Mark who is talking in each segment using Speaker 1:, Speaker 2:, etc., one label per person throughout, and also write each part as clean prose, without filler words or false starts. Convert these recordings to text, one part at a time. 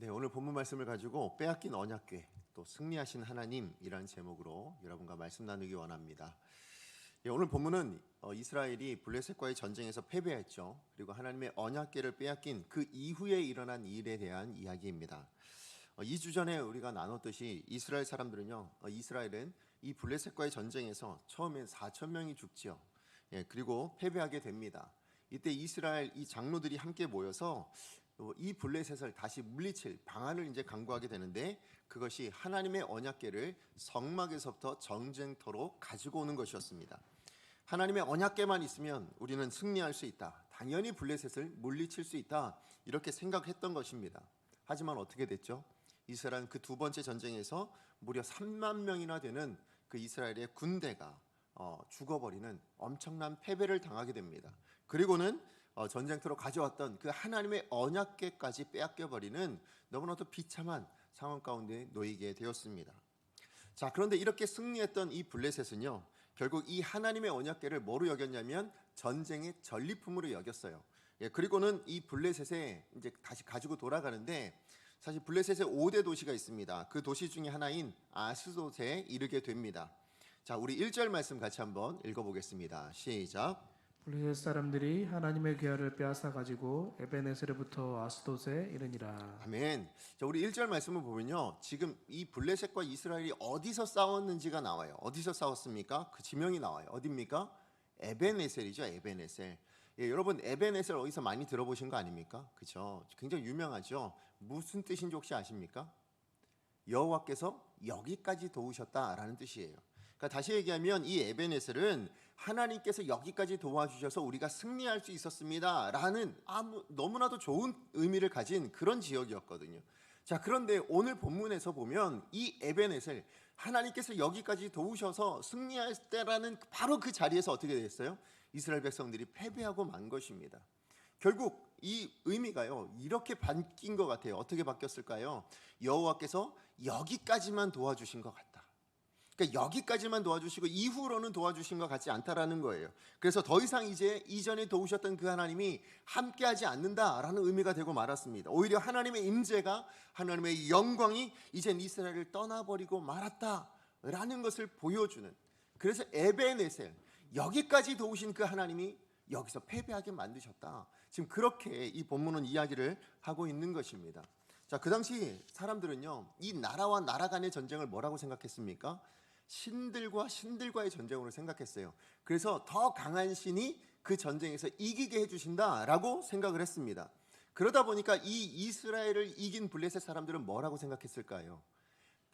Speaker 1: 네, 오늘 본문 말씀을 가지고 빼앗긴 언약궤 또 승리하신 하나님이라는 제목으로 여러분과 말씀 나누기 원합니다. 오늘 본문은 이스라엘이 블레셋과의 전쟁에서 패배했죠. 그리고 하나님의 언약궤를 빼앗긴 그 이후에 일어난 일에 대한 이야기입니다. 2주 전에 우리가 나눴듯이 이스라엘 사람들은요, 이스라엘은 이 블레셋과의 전쟁에서 처음엔 4천 명이 죽지요. 그리고 패배하게 됩니다. 이때 이스라엘 이 장로들이 함께 모여서 이 블레셋을 다시 물리칠 방안을 이제 강구하게 되는데, 그것이 하나님의 언약궤를 성막에서부터 전쟁터로 가지고 오는 것이었습니다. 하나님의 언약궤만 있으면 우리는 승리할 수 있다, 당연히 블레셋을 물리칠 수 있다, 이렇게 생각했던 것입니다. 하지만 어떻게 됐죠? 이스라엘은 그 두 번째 전쟁에서 무려 3만 명이나 되는 그 이스라엘의 군대가 죽어버리는 엄청난 패배를 당하게 됩니다. 그리고는 전쟁터로 가져왔던 그 하나님의 언약궤까지 빼앗겨버리는 너무나도 비참한 상황 가운데 놓이게 되었습니다. 자, 그런데 이렇게 승리했던 이 블레셋은요, 결국 이 하나님의 언약궤를 뭐로 여겼냐면 전쟁의 전리품으로 여겼어요. 그리고는 이 블레셋에 이제 다시 가지고 돌아가는데, 사실 블레셋에 5대 도시가 있습니다. 그 도시 중에 하나인 아스돗에 이르게 됩니다. 자, 우리 1절 말씀 같이 한번 읽어보겠습니다. 시작.
Speaker 2: 블레셋 사람들이 하나님의 궤를 빼앗아 가지고 에베네셀부터 아스돗에 이르니라.
Speaker 1: 아멘. 자, 우리 1절 말씀을 보면요, 지금 이 블레셋과 이스라엘이 어디서 싸웠는지가 나와요. 어디서 싸웠습니까? 그 지명이 나와요. 어디입니까? 에베네셀이죠. 에베네셀. 여러분, 에베네셀 어디서 많이 들어보신 거 아닙니까? 그렇죠? 굉장히 유명하죠. 무슨 뜻인지 혹시 아십니까? 여호와께서 여기까지 도우셨다라는 뜻이에요. 그러니까 다시 얘기하면 이 에베네셀은 하나님께서 여기까지 도와주셔서 우리가 승리할 수 있었습니다 라는 너무나도 좋은 의미를 가진 그런 지역이었거든요. 자, 그런데 오늘 본문에서 보면 이 에베네셀, 하나님께서 여기까지 도우셔서 승리할 때라는 바로 그 자리에서 어떻게 됐어요? 이스라엘 백성들이 패배하고 만 것입니다. 결국 이 의미가요, 이렇게 바뀐 것 같아요. 어떻게 바뀌었을까요? 여호와께서 여기까지만 도와주신 것 같다. 그러니까 여기까지만 도와주시고 이후로는 도와주신 것 같지 않다라는 거예요. 그래서 더 이상 이제 이전에 도우셨던 그 하나님이 함께하지 않는다라는 의미가 되고 말았습니다. 오히려 하나님의 임재가, 하나님의 영광이 이젠 이스라엘을 떠나버리고 말았다라는 것을 보여주는, 그래서 에베네셀, 여기까지 도우신 그 하나님이 여기서 패배하게 만드셨다, 지금 그렇게 이 본문은 이야기를 하고 있는 것입니다. 자, 그 당시 사람들은요, 이 나라와 나라 간의 전쟁을 뭐라고 생각했습니까? 신들과 신들과의 전쟁으로 생각했어요. 그래서 더 강한 신이 그 전쟁에서 이기게 해주신다라고 생각을 했습니다. 그러다 보니까 이 이스라엘을 이긴 블레셋 사람들은 뭐라고 생각했을까요?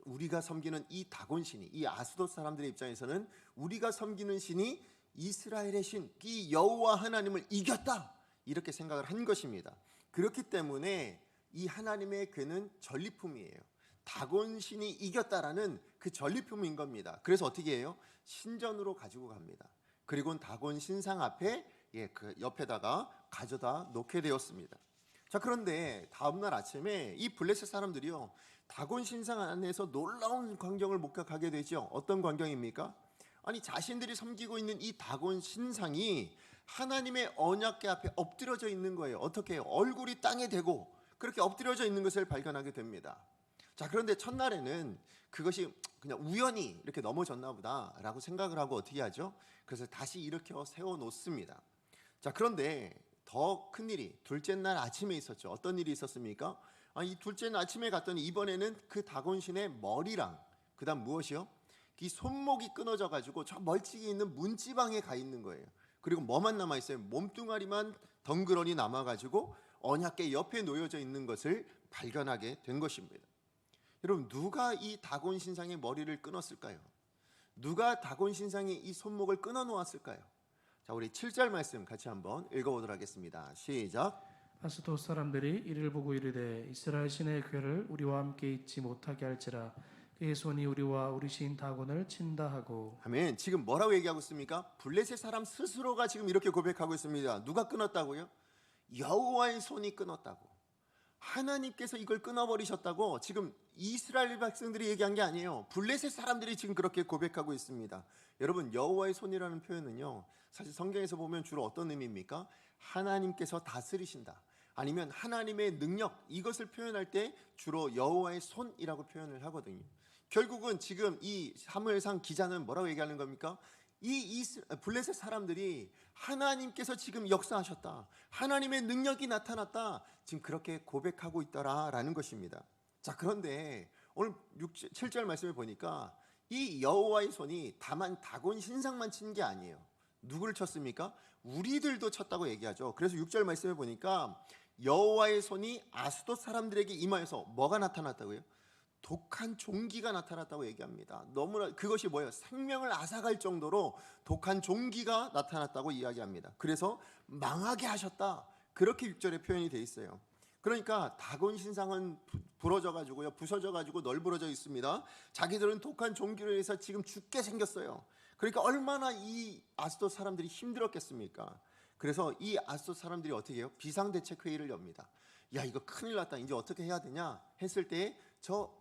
Speaker 1: 우리가 섬기는 이 다곤 신이, 이 아스돗 사람들의 입장에서는 우리가 섬기는 신이 이스라엘의 신, 이 여호와 하나님을 이겼다, 이렇게 생각을 한 것입니다. 그렇기 때문에 이 하나님의 궤는 전리품이에요. 다곤 신이 이겼다라는 그 전리품인 겁니다. 그래서 어떻게 해요? 신전으로 가지고 갑니다. 그리고 다곤 신상 앞에 그 옆에다가 가져다 놓게 되었습니다. 자, 그런데 다음날 아침에 이 블레셋 사람들이요, 다곤 신상 안에서 놀라운 광경을 목격하게 되죠. 어떤 광경입니까? 아니, 자신들이 섬기고 있는 이 다곤 신상이 하나님의 언약궤 앞에 엎드려져 있는 거예요. 어떻게 해요? 얼굴이 땅에 대고 그렇게 엎드려져 있는 것을 발견하게 됩니다. 자, 그런데 첫날에는 그것이 그냥 우연히 이렇게 넘어졌나 보다라고 생각을 하고 어떻게 하죠? 그래서 다시 일으켜 세워놓습니다. 자, 그런데 더 큰 일이 둘째 날 아침에 있었죠. 어떤 일이 있었습니까? 이 둘째 날 아침에 갔더니 이번에는 그 다곤신의 머리랑 그 다음 무엇이요? 이 손목이 끊어져 가지고 저 멀찍이 있는 문지방에 가 있는 거예요. 그리고 뭐만 남아있어요? 몸뚱아리만 덩그러니 남아가지고 언약궤 옆에 놓여져 있는 것을 발견하게 된 것입니다. 여러분, 누가 이 다곤 신상의 머리를 끊었을까요? 누가 다곤 신상의 이 손목을 끊어 놓았을까요? 자, 우리 7절 말씀 같이 한번 읽어보도록 하겠습니다. 시작.
Speaker 2: 아스돗 사람들이 이를 보고 이르되 이스라엘 신의 궤를 우리와 함께 있지 못하게 할지라 그의 손이 우리와 우리 신 다곤을 친다 하고.
Speaker 1: 아멘. 지금 뭐라고 얘기하고 있습니까? 블레셋 사람 스스로가 지금 이렇게 고백하고 있습니다. 누가 끊었다고요? 여호와의 손이 끊었다고. 하나님께서 이걸 끊어버리셨다고 지금 이스라엘 백성들이 얘기한 게 아니에요. 블레셋 사람들이 지금 그렇게 고백하고 있습니다. 여러분, 여호와의 손이라는 표현은요, 사실 성경에서 보면 주로 어떤 의미입니까? 하나님께서 다스리신다, 아니면 하나님의 능력, 이것을 표현할 때 주로 여호와의 손이라고 표현을 하거든요. 결국은 지금 이 사무엘상 기자는 뭐라고 얘기하는 겁니까? 이 블레셋 사람들이 하나님께서 지금 역사하셨다, 하나님의 능력이 나타났다, 지금 그렇게 고백하고 있더라라는 것입니다. 자, 그런데 오늘 7절 말씀을 보니까 이 여호와의 손이 다만 다곤 신상만 친 게 아니에요. 누구를 쳤습니까? 우리들도 쳤다고 얘기하죠. 그래서 6절 말씀을 보니까 여호와의 손이 아스돗 사람들에게 임하여서 뭐가 나타났다고요? 독한 종기가 나타났다고 얘기합니다. 너무나 그것이 뭐예요? 생명을 앗아갈 정도로 독한 종기가 나타났다고 이야기합니다. 그래서 망하게 하셨다, 그렇게 6절에 표현이 되어 있어요. 그러니까 다곤 신상은 부러져 가지고요, 부서져 가지고 널브러져 있습니다. 자기들은 독한 종기로 해서 지금 죽게 생겼어요. 그러니까 얼마나 이 아스돗 사람들이 힘들었겠습니까? 그래서 이 아스돗 사람들이 어떻게 해요? 비상대책 회의를 엽니다. 야, 이거 큰일 났다, 이제 어떻게 해야 되냐 했을 때 저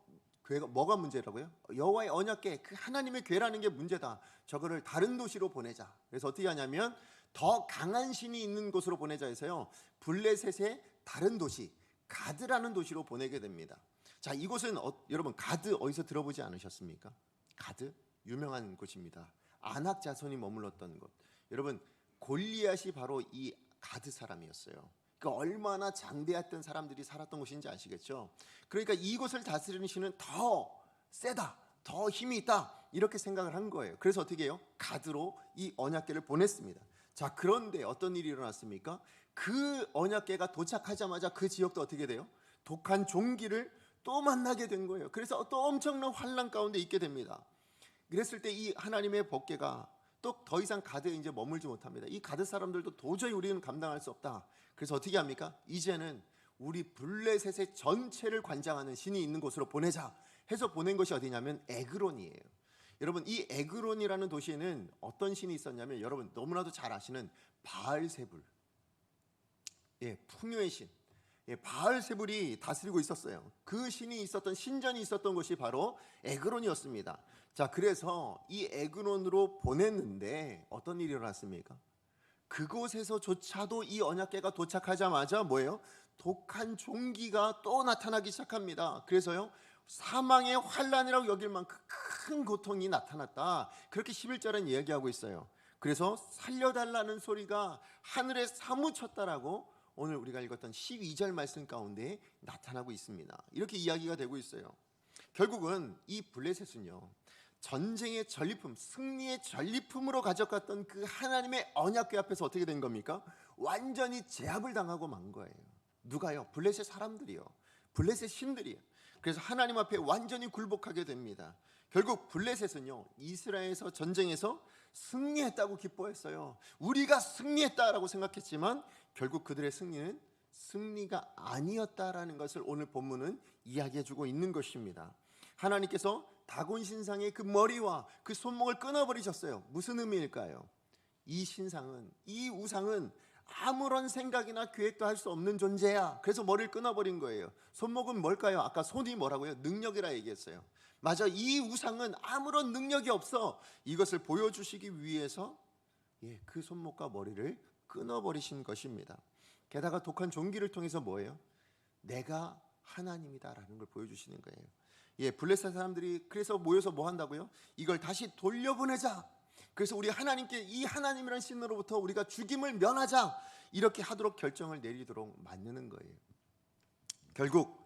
Speaker 1: 괴가 뭐가 문제라고요? 여호와의 언약궤, 그 하나님의 궤라는 게 문제다. 저거를 다른 도시로 보내자. 그래서 어떻게 하냐면 더 강한 신이 있는 곳으로 보내자 해서요, 블레셋의 다른 도시 가드라는 도시로 보내게 됩니다. 자, 이곳은 여러분 가드 어디서 들어보지 않으셨습니까? 가드 유명한 곳입니다. 아낙 자손이 머물렀던 곳. 여러분 골리앗이 바로 이 가드 사람이었어요. 그 얼마나 장대했던 사람들이 살았던 곳인지 아시겠죠? 그러니까 이곳을 다스리는 신은 더 세다, 더 힘이 있다, 이렇게 생각을 한 거예요. 그래서 어떻게 해요? 가드로 이 언약궤를 보냈습니다. 자, 그런데 어떤 일이 일어났습니까? 그 언약궤가 도착하자마자 그 지역도 어떻게 돼요? 독한 종기를 또 만나게 된 거예요. 그래서 또 엄청난 환난 가운데 있게 됩니다. 그랬을 때 이 하나님의 법궤가 또 더 이상 가드에 이제 머물지 못합니다. 이 가드 사람들도 도저히 우리는 감당할 수 없다. 그래서 어떻게 합니까? 이제는 우리 블레셋의 전체를 관장하는 신이 있는 곳으로 보내자 해서 보낸 것이 어디냐면 에그론이에요. 여러분 이 에그론이라는 도시에는 어떤 신이 있었냐면, 여러분 너무나도 잘 아시는 바알세불, 풍요의 신, 바알세불이 다스리고 있었어요. 그 신이 있었던 신전이 있었던 곳이 바로 에그론이었습니다. 자, 그래서 이 에그론으로 보냈는데 어떤 일이 일어났습니까? 그곳에서조차도 이 언약궤가 도착하자마자 뭐예요? 독한 종기가 또 나타나기 시작합니다. 그래서요, 사망의 환란이라고 여길 만큼 큰 고통이 나타났다, 그렇게 11절은 이야기하고 있어요. 그래서 살려달라는 소리가 하늘에 사무쳤다라고 오늘 우리가 읽었던 12절 말씀 가운데 나타나고 있습니다. 이렇게 이야기가 되고 있어요. 결국은 이 블레셋은요, 전쟁의 전리품, 승리의 전리품으로 가져갔던 그 하나님의 언약궤 앞에서 어떻게 된 겁니까? 완전히 제압을 당하고 만 거예요. 누가요? 블레셋 사람들이요, 블레셋 신들이요. 그래서 하나님 앞에 완전히 굴복하게 됩니다. 결국 블레셋은요, 이스라엘에서 전쟁에서 승리했다고 기뻐했어요. 우리가 승리했다라고 생각했지만 결국 그들의 승리는 승리가 아니었다라는 것을 오늘 본문은 이야기해주고 있는 것입니다. 하나님께서 다곤 신상의 그 머리와 그 손목을 끊어버리셨어요. 무슨 의미일까요? 이 신상은, 이 우상은 아무런 생각이나 계획도 할 수 없는 존재야. 그래서 머리를 끊어버린 거예요. 손목은 뭘까요? 아까 손이 뭐라고요? 능력이라 얘기했어요. 맞아, 이 우상은 아무런 능력이 없어. 이것을 보여주시기 위해서 그 손목과 머리를 끊어버리신 것입니다. 게다가 독한 종기를 통해서 뭐예요? 내가 하나님이다라는 걸 보여주시는 거예요. 블레셋 사람들이 그래서 모여서 뭐 한다고요? 이걸 다시 돌려보내자. 그래서 우리 하나님께, 이 하나님이라는 신으로부터 우리가 죽임을 면하자, 이렇게 하도록 결정을 내리도록 만드는 거예요. 결국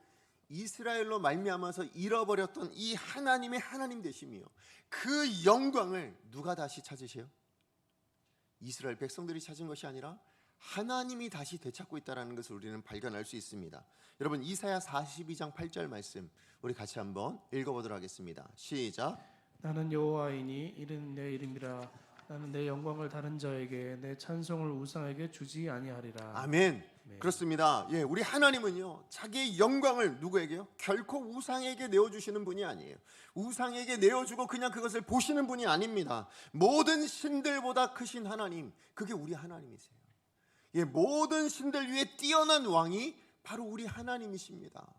Speaker 1: 이스라엘로 말미암아서 잃어버렸던 이 하나님의 하나님 되심이요, 그 영광을 누가 다시 찾으세요? 이스라엘 백성들이 찾은 것이 아니라 하나님이 다시 되찾고 있다는 것을 우리는 발견할 수 있습니다. 여러분 이사야 42장 8절 말씀 우리 같이 한번 읽어보도록 하겠습니다. 시작.
Speaker 2: 나는 여호와이니 이는 내 이름이라. 나는 내 영광을 다른 자에게, 내 찬송을 우상에게 주지 아니하리라.
Speaker 1: 아멘. 그렇습니다. 우리 하나님은요, 자기의 영광을 누구에게요? 결코 우상에게 내어주시는 분이 아니에요. 우상에게 내어주고 그냥 그것을 보시는 분이 아닙니다. 모든 신들보다 크신 하나님, 그게 우리 하나님이세요. 모든 신들 위에 뛰어난 왕이 바로 우리 하나님이십니다.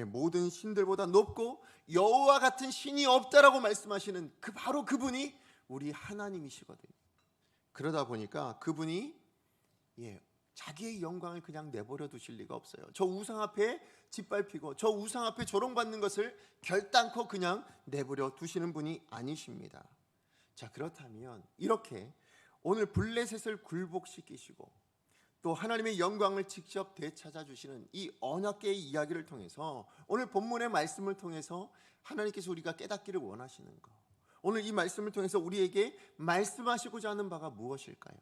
Speaker 1: 모든 신들보다 높고 여호와 같은 신이 없다라고 말씀하시는 바로 그분이 우리 하나님이시거든요. 그러다 보니까 그분이 자기의 영광을 그냥 내버려 두실 리가 없어요. 저 우상 앞에 짓밟히고 저 우상 앞에 조롱받는 것을 결단코 그냥 내버려 두시는 분이 아니십니다. 자, 그렇다면 이렇게 오늘 블레셋을 굴복시키시고 또 하나님의 영광을 직접 되찾아 주시는 이 언약궤의 이야기를 통해서 오늘 본문의 말씀을 통해서 하나님께서 우리가 깨닫기를 원하시는 것, 오늘 이 말씀을 통해서 우리에게 말씀하시고자 하는 바가 무엇일까요?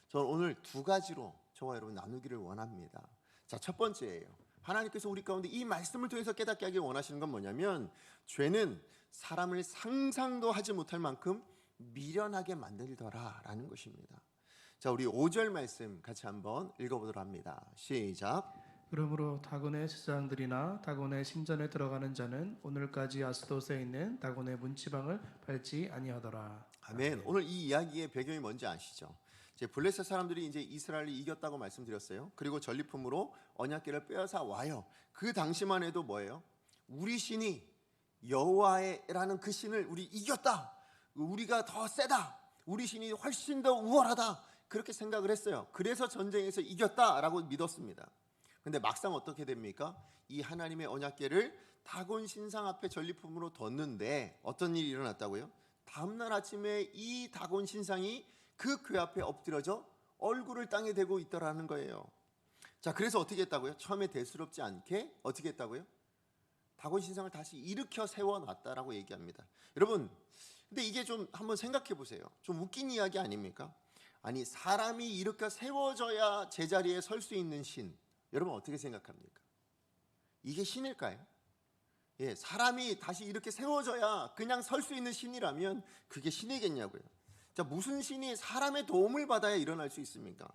Speaker 1: 저는 오늘 두 가지로 저와 여러분 나누기를 원합니다. 자, 첫 번째예요. 하나님께서 우리 가운데 이 말씀을 통해서 깨닫게 하길 원하시는 건 뭐냐면, 죄는 사람을 상상도 하지 못할 만큼 미련하게 만들더라라는 것입니다. 자, 우리 5절 말씀 같이 한번 읽어보도록 합니다. 시작.
Speaker 2: 그러므로 다곤의 제사장들이나 다곤의 신전에 들어가는 자는 오늘까지 아스돗에 있는 다곤의 문지방을 밟지 아니하더라.
Speaker 1: 아멘. 오늘 이 이야기의 배경이 뭔지 아시죠? 이제 블레셋 사람들이 이제 이스라엘이 이겼다고 말씀드렸어요. 그리고 전리품으로 언약궤를 빼앗아 와요. 그 당시만 해도 뭐예요? 우리 신이 여호와라는 그 신을 우리 이겼다. 우리가 더 세다. 우리 신이 훨씬 더 우월하다. 그렇게 생각을 했어요. 그래서 전쟁에서 이겼다라고 믿었습니다. 근데 막상 어떻게 됩니까? 이 하나님의 언약궤를 다곤 신상 앞에 전리품으로 뒀는데 어떤 일이 일어났다고요? 다음날 아침에 이 다곤 신상이 그 궤 앞에 엎드려져 얼굴을 땅에 대고 있더라는 거예요. 자, 그래서 어떻게 했다고요? 처음에 대수롭지 않게 어떻게 했다고요? 다곤 신상을 다시 일으켜 세워놨다라고 얘기합니다. 여러분, 근데 이게 좀 한번 생각해 보세요. 좀 웃긴 이야기 아닙니까? 아니, 사람이 일으켜 세워져야 제자리에 설 수 있는 신, 여러분 어떻게 생각합니까? 이게 신일까요? 예, 사람이 다시 이렇게 세워져야 그냥 설 수 있는 신이라면 그게 신이겠냐고요. 자, 무슨 신이 사람의 도움을 받아야 일어날 수 있습니까?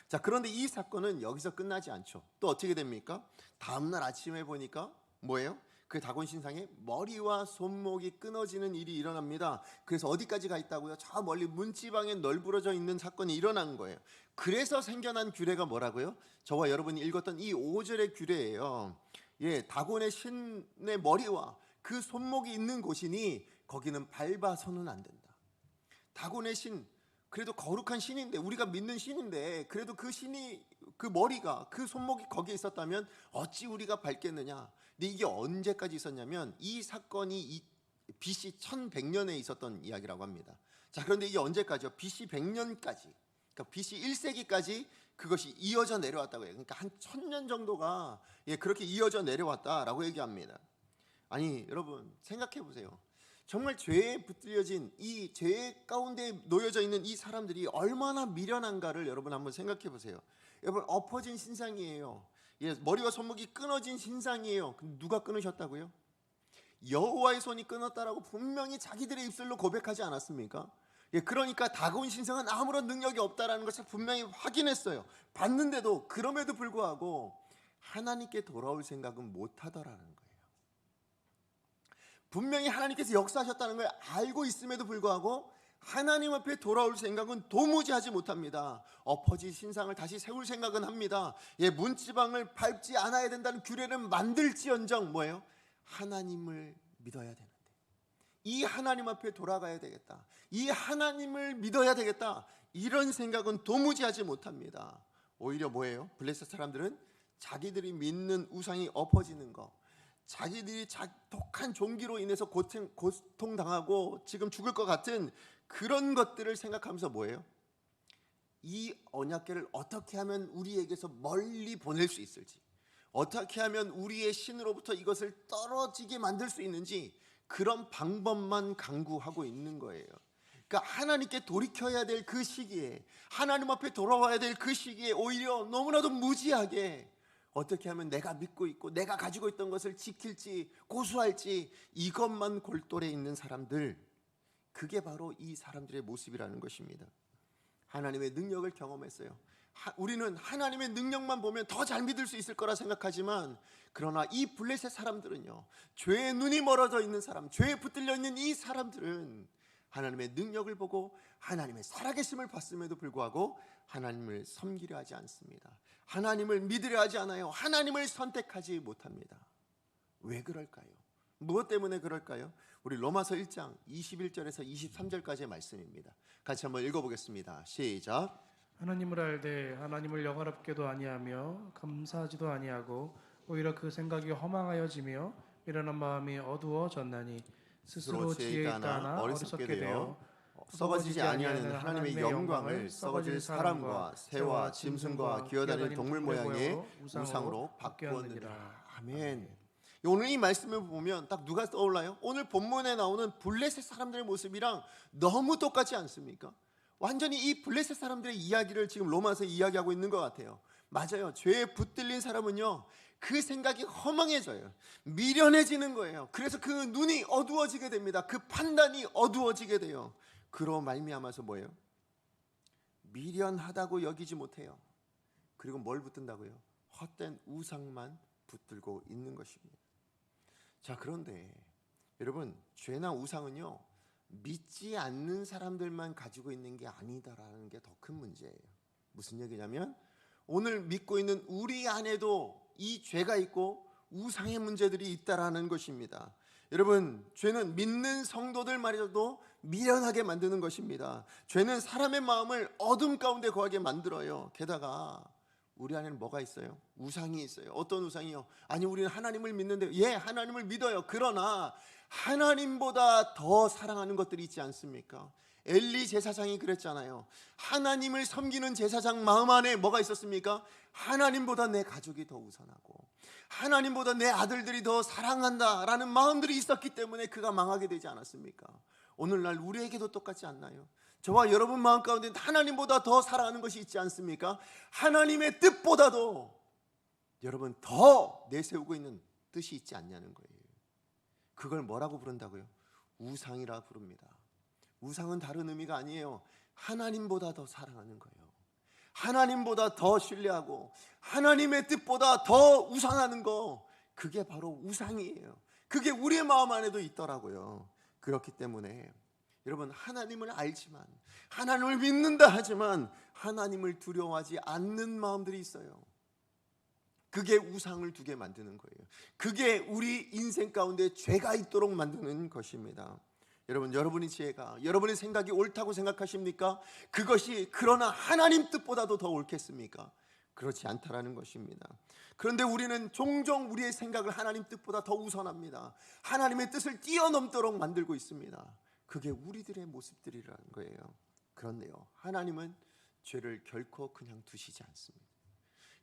Speaker 1: 자, 그런데 이 사건은 여기서 끝나지 않죠. 또 어떻게 됩니까? 다음날 아침에 보니까 뭐예요? 그 다곤 신상의 머리와 손목이 끊어지는 일이 일어납니다. 그래서 어디까지 가 있다고요? 저 멀리 문지방에 널브러져 있는 사건이 일어난 거예요. 그래서 생겨난 규례가 뭐라고요? 저와 여러분이 읽었던 이 5절의 규례예요. 예, 다곤의 신의 머리와 그 손목이 있는 곳이니 거기는 밟아서는 안 된다. 다곤의 신, 그래도 거룩한 신인데, 우리가 믿는 신인데, 그래도 그 신이, 그 머리가, 그 손목이 거기에 있었다면 어찌 우리가 밟겠느냐. 근데 이게 언제까지 있었냐면 이 사건이 BC 1100년에 있었던 이야기라고 합니다. 자, 그런데 이게 언제까지요? BC 100년까지, 그러니까 BC 1세기까지 그것이 이어져 내려왔다고 해요. 그러니까 한 1000년 정도가 그렇게 이어져 내려왔다라고 얘기합니다. 아니, 여러분 생각해 보세요. 정말 죄에 붙들려진 이 죄 가운데 놓여져 있는 이 사람들이 얼마나 미련한가를 여러분 한번 생각해 보세요. 여러분, 엎어진 신상이에요. 예, 머리와 손목이 끊어진 신상이에요. 근데 누가 끊으셨다고요? 여호와의 손이 끊었다라고 분명히 자기들의 입술로 고백하지 않았습니까? 예, 그러니까 다곤 신상은 아무런 능력이 없다라는 것을 분명히 확인했어요. 봤는데도 그럼에도 불구하고 하나님께 돌아올 생각은 못하더라는 거예요. 분명히 하나님께서 역사하셨다는 걸 알고 있음에도 불구하고 하나님 앞에 돌아올 생각은 도무지 하지 못합니다. 엎어진 신상을 다시 세울 생각은 합니다. 예, 문지방을 밟지 않아야 된다는 규례는 만들지언정 뭐예요? 하나님을 믿어야 되는데, 이 하나님 앞에 돌아가야 되겠다, 이 하나님을 믿어야 되겠다, 이런 생각은 도무지 하지 못합니다. 오히려 뭐예요? 블레셋 사람들은 자기들이 믿는 우상이 엎어지는 것, 자기들이 독한 종기로 인해서 고통당하고 지금 죽을 것 같은 그런 것들을 생각하면서 뭐예요? 이 언약궤를 어떻게 하면 우리에게서 멀리 보낼 수 있을지, 어떻게 하면 우리의 신으로부터 이것을 떨어지게 만들 수 있는지, 그런 방법만 강구하고 있는 거예요. 그러니까 하나님께 돌이켜야 될 그 시기에, 하나님 앞에 돌아와야 될 그 시기에 오히려 너무나도 무지하게 어떻게 하면 내가 믿고 있고 내가 가지고 있던 것을 지킬지 고수할지, 이것만 골똘해 있는 사람들, 그게 바로 이 사람들의 모습이라는 것입니다. 하나님의 능력을 경험했어요. 우리는 하나님의 능력만 보면 더 잘 믿을 수 있을 거라 생각하지만, 그러나 이 블레셋 사람들은요, 죄에 눈이 멀어져 있는 사람, 죄에 붙들려 있는 이 사람들은 하나님의 능력을 보고 하나님의 살아계심을 봤음에도 불구하고 하나님을 섬기려 하지 않습니다. 하나님을 믿으려 하지 않아요. 하나님을 선택하지 못합니다. 왜 그럴까요? 무엇 때문에 그럴까요? 우리 로마서 1장 21절에서 23절까지의 말씀입니다. 같이 한번 읽어보겠습니다. 시작.
Speaker 2: 하나님을 알되 하나님을 영화롭게도 아니하며 감사하지도 아니하고 오히려 그 생각이 허망하여지며 미련한 마음이 어두워졌나니 스스로 지혜 있다 하나 어리석게 되어
Speaker 1: 썩어지지 아니하는 하나님의 영광을 썩어질 사람과 새와 짐승과 기어다니는 동물 모양의 우상으로 바꾸었느니라. 아멘. 오늘 이 말씀을 보면 딱 누가 떠올라요? 오늘 본문에 나오는 블레셋 사람들의 모습이랑 너무 똑같지 않습니까? 완전히 이 블레셋 사람들의 이야기를 지금 로마서 이야기하고 있는 것 같아요. 맞아요. 죄에 붙들린 사람은요, 그 생각이 허망해져요. 미련해지는 거예요. 그래서 그 눈이 어두워지게 됩니다. 그 판단이 어두워지게 돼요. 그로 말미암아서 뭐예요? 미련하다고 여기지 못해요. 그리고 뭘 붙든다고요? 헛된 우상만 붙들고 있는 것입니다. 자, 그런데 여러분, 죄나 우상은요, 믿지 않는 사람들만 가지고 있는 게 아니다라는 게 더 큰 문제예요. 무슨 얘기냐면 오늘 믿고 있는 우리 안에도 이 죄가 있고 우상의 문제들이 있다라는 것입니다. 여러분, 죄는 믿는 성도들 말이라도 미련하게 만드는 것입니다. 죄는 사람의 마음을 어둠 가운데 거하게 만들어요. 게다가 우리 안에는 뭐가 있어요? 우상이 있어요. 어떤 우상이요? 아니, 우리는 하나님을 믿는데, 예, 하나님을 믿어요. 그러나 하나님보다 더 사랑하는 것들이 있지 않습니까? 엘리 제사장이 그랬잖아요. 하나님을 섬기는 제사장 마음 안에 뭐가 있었습니까? 하나님보다 내 가족이 더 우선하고 하나님보다 내 아들들이 더 사랑한다라는 마음들이 있었기 때문에 그가 망하게 되지 않았습니까? 오늘날 우리에게도 똑같지 않나요? 저와 여러분 마음 가운데 하나님보다 더 사랑하는 것이 있지 않습니까? 하나님의 뜻보다도 여러분 더 내세우고 있는 뜻이 있지 않냐는 거예요. 그걸 뭐라고 부른다고요? 우상이라 부릅니다. 우상은 다른 의미가 아니에요. 하나님보다 더 사랑하는 거예요. 하나님보다 더 신뢰하고 하나님의 뜻보다 더 우상하는 거, 그게 바로 우상이에요. 그게 우리의 마음 안에도 있더라고요. 그렇기 때문에 여러분, 하나님을 알지만, 하나님을 믿는다 하지만 하나님을 두려워하지 않는 마음들이 있어요. 그게 우상을 두게 만드는 거예요. 그게 우리 인생 가운데 죄가 있도록 만드는 것입니다. 여러분, 여러분의 지혜가, 여러분의 생각이 옳다고 생각하십니까? 그것이 그러나 하나님 뜻보다도 더 옳겠습니까? 그렇지 않다라는 것입니다. 그런데 우리는 종종 우리의 생각을 하나님 뜻보다 더 우선합니다. 하나님의 뜻을 뛰어넘도록 만들고 있습니다. 그게 우리들의 모습들이라는 거예요. 그런데요, 하나님은 죄를 결코 그냥 두시지 않습니다.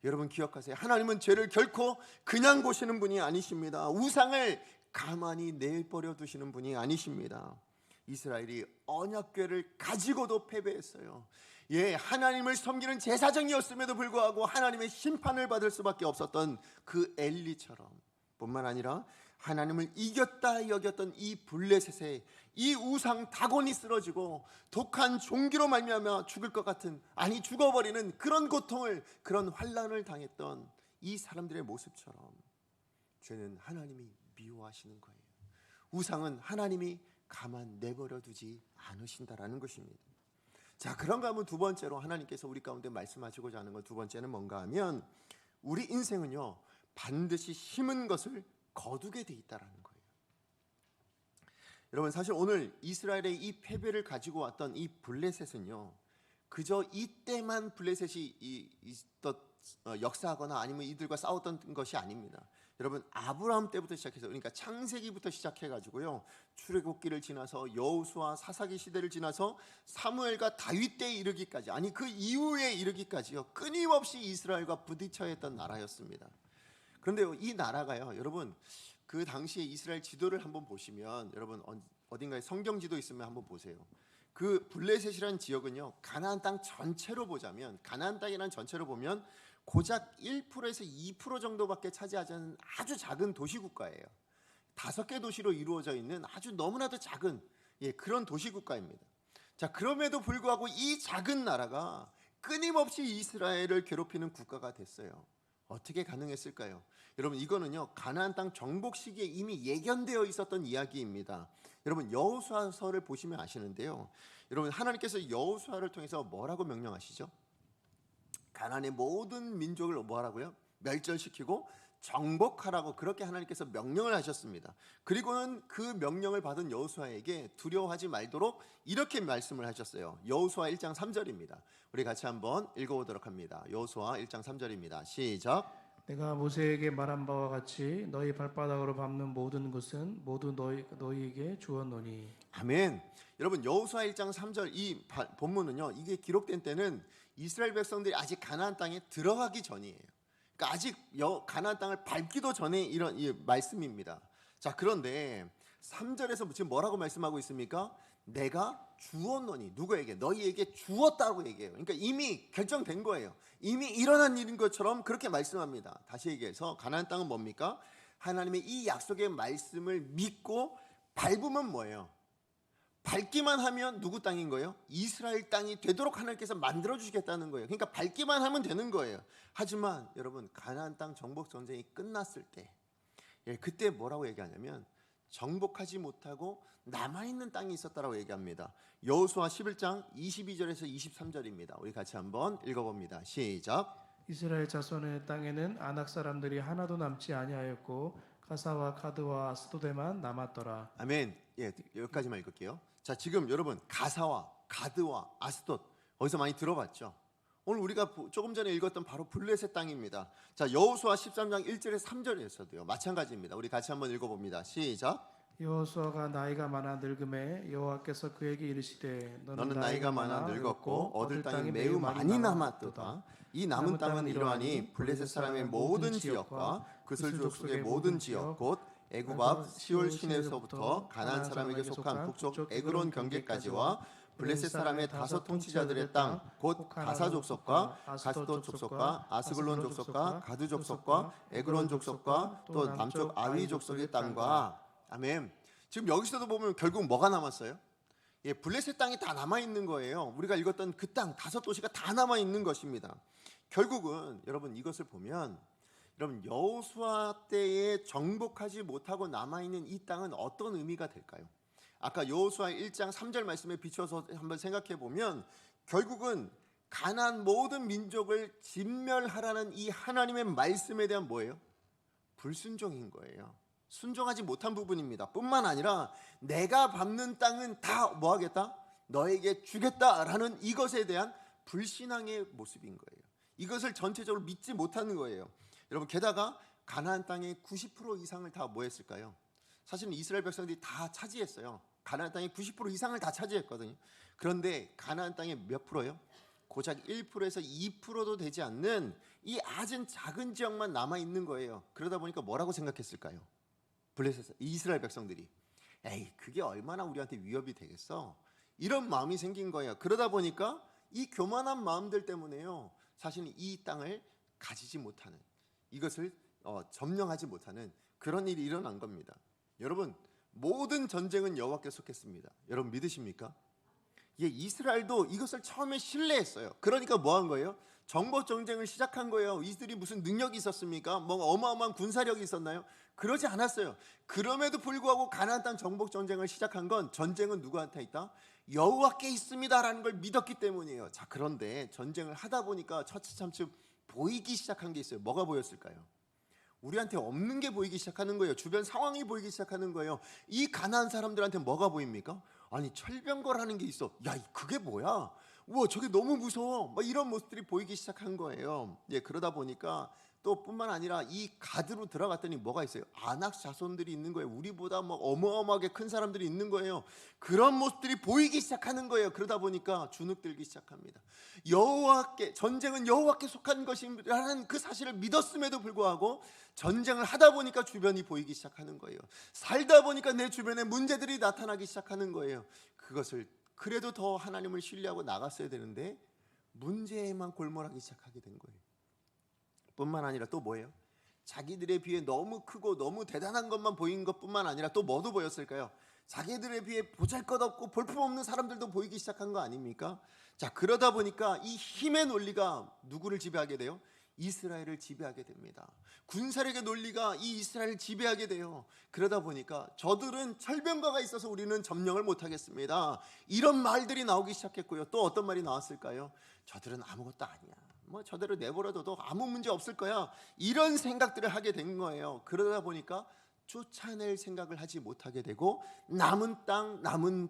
Speaker 1: 여러분 기억하세요. 하나님은 죄를 결코 그냥 보시는 분이 아니십니다. 우상을 가만히 내버려 두시는 분이 아니십니다. 이스라엘이 언약궤를 가지고도 패배했어요. 예, 하나님을 섬기는 제사장이었음에도 불구하고 하나님의 심판을 받을 수밖에 없었던 그 엘리처럼, 뿐만 아니라 하나님을 이겼다 여겼던 이 블레셋의 이 우상 다곤이 쓰러지고 독한 종기로 말미암아 죽을 것 같은, 아니 죽어버리는 그런 고통을, 그런 환난을 당했던 이 사람들의 모습처럼 죄는 하나님이 미워하시는 거예요. 우상은 하나님이 가만 내버려 두지 않으신다라는 것입니다. 자, 그런가 하면 두 번째로 하나님께서 우리 가운데 말씀하시고자 하는 것, 두 번째는 뭔가 하면 우리 인생은요, 반드시 심은 것을 거두게 돼 있다라는 거예요. 여러분, 사실 오늘 이스라엘의 이 패배를 가지고 왔던 이 블레셋은요, 그저 이때만 블레셋이 역사하거나 아니면 이들과 싸웠던 것이 아닙니다. 여러분, 아브라함 때부터 시작해서, 그러니까 창세기부터 시작해가지고요, 출애굽기를 지나서 여호수아 사사기 시대를 지나서 사무엘과 다윗 때에 이르기까지, 아니 그 이후에 이르기까지요, 끊임없이 이스라엘과 부딪혀야 했던 나라였습니다. 그런데 이 나라가요, 여러분 그 당시에 이스라엘 지도를 한번 보시면, 여러분 어딘가에 성경 지도 있으면 한번 보세요. 그 블레셋이라는 지역은요, 가나안 땅 전체로 보자면, 가나안 땅이라는 전체로 보면 고작 1%에서 2% 정도밖에 차지하지 않는 아주 작은 도시국가예요. 5개 도시로 이루어져 있는 아주 너무나도 작은, 그런 도시국가입니다. 자, 그럼에도 불구하고 이 작은 나라가 끊임없이 이스라엘을 괴롭히는 국가가 됐어요. 어떻게 가능했을까요? 여러분, 이거는요, 가나안 땅 정복 시기에 이미 예견되어 있었던 이야기입니다. 여러분, 여호수아서를 보시면 아시는데요, 여러분 하나님께서 여호수아를 통해서 뭐라고 명령하시죠? 가나안의 모든 민족을 뭐하라고요? 멸절시키고 정복하라고 그렇게 하나님께서 명령을 하셨습니다. 그리고는 그 명령을 받은 여호수아에게 두려워하지 말도록 이렇게 말씀을 하셨어요. 여호수아 1장 3절입니다. 우리 같이 한번 읽어보도록 합니다. 여호수아 1장 3절입니다. 시작.
Speaker 2: 내가 모세에게 말한 바와 같이 너희 발바닥으로 밟는 모든 것은 모두 너희에게 주었노니.
Speaker 1: 아멘. 여러분 여호수아 1장 3절 이 본문은요, 이게 기록된 때는 이스라엘 백성들이 아직 가나안 땅에 들어가기 전이에요. 그러니까 아직 가나안 땅을 밟기도 전에 이런 이 말씀입니다. 자, 그런데 3절에서 지금 뭐라고 말씀하고 있습니까? 내가 주었노니. 누구에게? 너희에게 주었다고 얘기해요. 그러니까 이미 결정된 거예요. 이미 일어난 일인 것처럼 그렇게 말씀합니다. 다시 얘기해서 가나안 땅은 뭡니까? 하나님의 이 약속의 말씀을 믿고 밟으면 뭐예요? 밟기만 하면 누구 땅인 거예요? 이스라엘 땅이 되도록 하나님께서 만들어 주시겠다는 거예요. 그러니까 밟기만 하면 되는 거예요. 하지만 여러분 가나안 땅 정복 전쟁이 끝났을 때, 그때 뭐라고 얘기하냐면 정복하지 못하고 남아있는 땅이 있었다라고 얘기합니다. 여호수아 11장 22절에서 23절입니다. 우리 같이 한번 읽어봅니다. 시작.
Speaker 2: 이스라엘 자손의 땅에는 아낙 사람들이 하나도 남지 아니하였고 가사와 가드와 아스도데만 남았더라.
Speaker 1: 아멘. 여기까지만 읽을게요. 자, 지금 여러분 가사와 가드와 아스돗 어디서 많이 들어봤죠? 오늘 우리가 조금 전에 읽었던 바로 블레셋 땅입니다. 자, 여호수아 13장 1절에 3절에서도요 마찬가지입니다. 우리 같이 한번 읽어봅니다. 시작.
Speaker 2: 여호수아가 나이가 많아 늙음에 여호와께서 그에게 이르시되
Speaker 1: 너는 나이가 많아 늙었고 얻을 땅이 매우 많이 남았도다. 이 남은 땅은 이러하니 블레셋 사람의 모든 지역과 그슬 족속의 모든 지역 곧 애굽 앞 시올 시내에서부터 가나안 사람에게 속한 북쪽 에그론 경계까지와 블레셋 사람의 다섯 통치자들의 땅 곧 가사 족속과 가스돗 족속과 아스글론 족속과 가드 족속과 에그론 족속과 또 남쪽 아위 족속의 땅과. 아멘. 지금 여기서도 보면 결국 뭐가 남았어요? 블레셋 땅이 다 남아 있는 거예요. 우리가 읽었던 그 땅 다섯 도시가 다 남아 있는 것입니다. 결국은 여러분 이것을 보면 여러분 여호수아 때에 정복하지 못하고 남아 있는 이 땅은 어떤 의미가 될까요? 아까 여호수아 1장 3절 말씀에 비춰서 한번 생각해 보면 결국은 가나안 모든 민족을 진멸하라는 이 하나님의 말씀에 대한 뭐예요? 불순종인 거예요. 순종하지 못한 부분입니다. 뿐만 아니라 내가 밟는 땅은 다 뭐하겠다? 너에게 주겠다라는 이것에 대한 불신앙의 모습인 거예요. 이것을 전체적으로 믿지 못하는 거예요. 여러분 게다가 가나안 땅의 90% 이상을 다 뭐 했을까요? 사실은 이스라엘 백성들이 다 차지했어요. 가나안 땅의 90% 이상을 다 차지했거든요. 그런데 가나안 땅의 몇 프로요? 고작 1%에서 2%도 되지 않는 이 아주 작은 지역만 남아 있는 거예요. 그러다 보니까 뭐라고 생각했을까요? 블레셋 이스라엘 백성들이 에이 그게 얼마나 우리한테 위협이 되겠어? 이런 마음이 생긴 거예요. 그러다 보니까 이 교만한 마음들 때문에요. 사실은 이 땅을 가지지 못하는 이것을 점령하지 못하는 그런 일이 일어난 겁니다. 여러분 모든 전쟁은 여호와께 속했습니다. 여러분 믿으십니까? 이스라엘도 이것을 처음에 신뢰했어요. 그러니까 뭐 한 거예요? 정복 전쟁을 시작한 거예요. 이들이 무슨 능력이 있었습니까? 뭐 어마어마한 군사력이 있었나요? 그러지 않았어요. 그럼에도 불구하고 가나안 땅 정복 전쟁을 시작한 건 전쟁은 누구한테 있다? 여호와께 있습니다라는 걸 믿었기 때문이에요. 자, 그런데 전쟁을 하다 보니까 차츰 보이기 시작한 게 있어요. 뭐가 보였을까요? 우리한테 없는 게 보이기 시작하는 거예요. 주변 상황이 보이기 시작하는 거예요. 이 가나안 사람들한테 뭐가 보입니까? 아니 철병거라는 게 있어. 야 그게 뭐야? 우와 저게 너무 무서워. 막 이런 모습들이 보이기 시작한 거예요. 그러다 보니까 또 뿐만 아니라 이 가드로 들어갔더니 뭐가 있어요? 아낙 자손들이 있는 거예요. 우리보다 뭐 어마어마하게 큰 사람들이 있는 거예요. 그런 모습들이 보이기 시작하는 거예요. 그러다 보니까 주눅들기 시작합니다. 여호와께 전쟁은 여호와께 속한 것이라는 그 사실을 믿었음에도 불구하고 전쟁을 하다 보니까 주변이 보이기 시작하는 거예요. 살다 보니까 내 주변에 문제들이 나타나기 시작하는 거예요. 그것을 그래도 더 하나님을 신뢰하고 나갔어야 되는데 문제에만 골몰하기 시작하게 된 거예요. 뿐만 아니라 또 뭐예요? 자기들에 비해 너무 크고 너무 대단한 것만 보인 것뿐만 아니라 또 뭐도 보였을까요? 자기들에 비해 보잘것없고 볼품없는 사람들도 보이기 시작한 거 아닙니까? 자, 그러다 보니까 이 힘의 논리가 누구를 지배하게 돼요? 이스라엘을 지배하게 됩니다. 군사력의 논리가 이 이스라엘을 지배하게 돼요. 그러다 보니까 저들은 철병거가 있어서 우리는 점령을 못하겠습니다. 이런 말들이 나오기 시작했고요. 또 어떤 말이 나왔을까요? 저들은 아무것도 아니야. 뭐 저대로 내버려둬도 아무 문제 없을 거야, 이런 생각들을 하게 된 거예요. 그러다 보니까 쫓아낼 생각을 하지 못하게 되고 남은 땅, 남은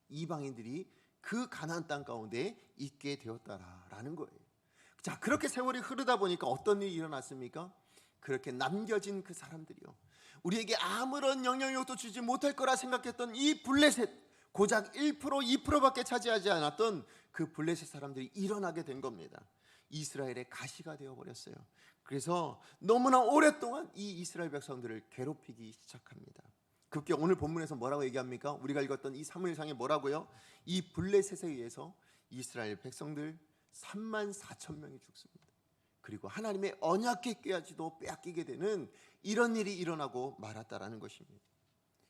Speaker 1: 이방인들이 그 가나안 땅 가운데 있게 되었다라는 거예요. 자, 그렇게 세월이 흐르다 보니까 어떤 일이 일어났습니까? 그렇게 남겨진 그 사람들이요, 우리에게 아무런 영향력도 주지 못할 거라 생각했던 이 블레셋, 고작 1%, 2%밖에 차지하지 않았던 그 블레셋 사람들이 일어나게 된 겁니다. 이스라엘의 가시가 되어버렸어요. 그래서 너무나 오랫동안 이 이스라엘 백성들을 괴롭히기 시작합니다. 그렇게 오늘 본문에서 뭐라고 얘기합니까? 우리가 읽었던 이 사무엘상에 뭐라고요? 이 블레셋에 의해서 이스라엘 백성들 34,000명이 죽습니다. 그리고 하나님의 언약궤까지도 빼앗기게 되는 이런 일이 일어나고 말았다라는 것입니다.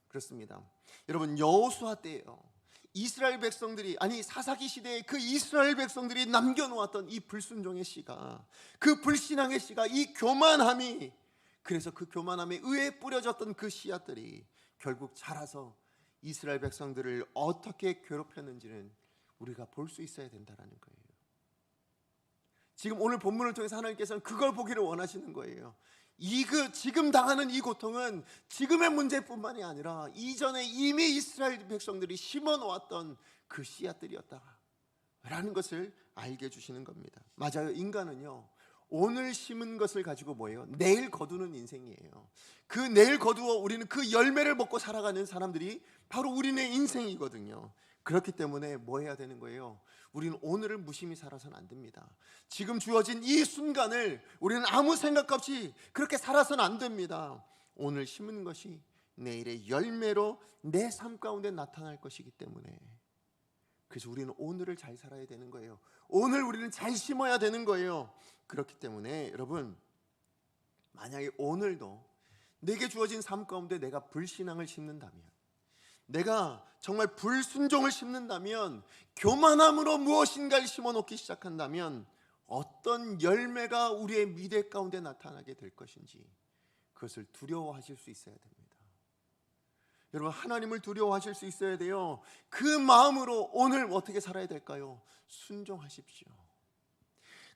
Speaker 1: 그렇습니다. 여러분, 여호수아 때예요. 이스라엘 백성들이, 아니 사사기 시대에 그 이스라엘 백성들이 남겨놓았던 이 불순종의 씨가, 그 불신앙의 씨가, 이 교만함이, 그래서 그 교만함에 의해 뿌려졌던 그 씨앗들이 결국 자라서 이스라엘 백성들을 어떻게 괴롭혔는지는 우리가 볼 수 있어야 된다는 거예요. 지금 오늘 본문을 통해서 하나님께서는 그걸 보기를 원하시는 거예요. 지금 당하는 이 고통은 지금의 문제뿐만이 아니라 이전에 이미 이스라엘 백성들이 심어놓았던 그 씨앗들이었다라는 것을 알게 해주시는 겁니다. 맞아요. 인간은요, 오늘 심은 것을 가지고 뭐예요? 내일 거두는 인생이에요. 그 내일 거두어 우리는 그 열매를 먹고 살아가는 사람들이 바로 우리네 인생이거든요. 그렇기 때문에 뭐 해야 되는 거예요? 우리는 오늘을 무심히 살아서는 안 됩니다. 지금 주어진 이 순간을 우리는 아무 생각 없이 그렇게 살아서는 안 됩니다. 오늘 심은 것이 내일의 열매로 내 삶 가운데 나타날 것이기 때문에, 그래서 우리는 오늘을 잘 살아야 되는 거예요. 오늘 우리는 잘 심어야 되는 거예요. 그렇기 때문에 여러분, 만약에 오늘도 내게 주어진 삶 가운데 내가 불신앙을 심는다면, 내가 정말 불순종을 심는다면, 교만함으로 무엇인가를 심어놓기 시작한다면 어떤 열매가 우리의 미래 가운데 나타나게 될 것인지 그것을 두려워하실 수 있어야 됩니다. 여러분, 하나님을 두려워하실 수 있어야 돼요. 그 마음으로 오늘 어떻게 살아야 될까요? 순종하십시오.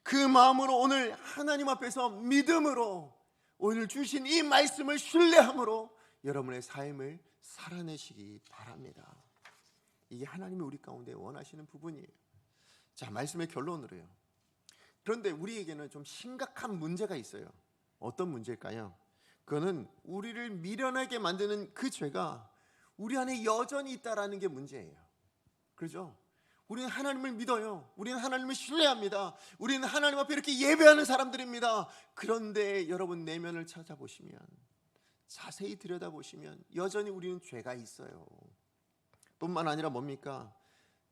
Speaker 1: 그 마음으로 오늘 하나님 앞에서 믿음으로 오늘 주신 이 말씀을 신뢰함으로 여러분의 삶을 살아내시기 바랍니다. 이게 하나님이 우리 가운데 원하시는 부분이에요. 자, 말씀의 결론으로요. 그런데 우리에게는 좀 심각한 문제가 있어요. 어떤 문제일까요? 그거는 우리를 미련하게 만드는 그 죄가 우리 안에 여전히 있다라는 게 문제예요. 그렇죠? 우리는 하나님을 믿어요. 우리는 하나님을 신뢰합니다. 우리는 하나님 앞에 이렇게 예배하는 사람들입니다. 그런데 여러분, 내면을 찾아보시면, 자세히 들여다보시면 여전히 우리는 죄가 있어요. 뿐만 아니라 뭡니까?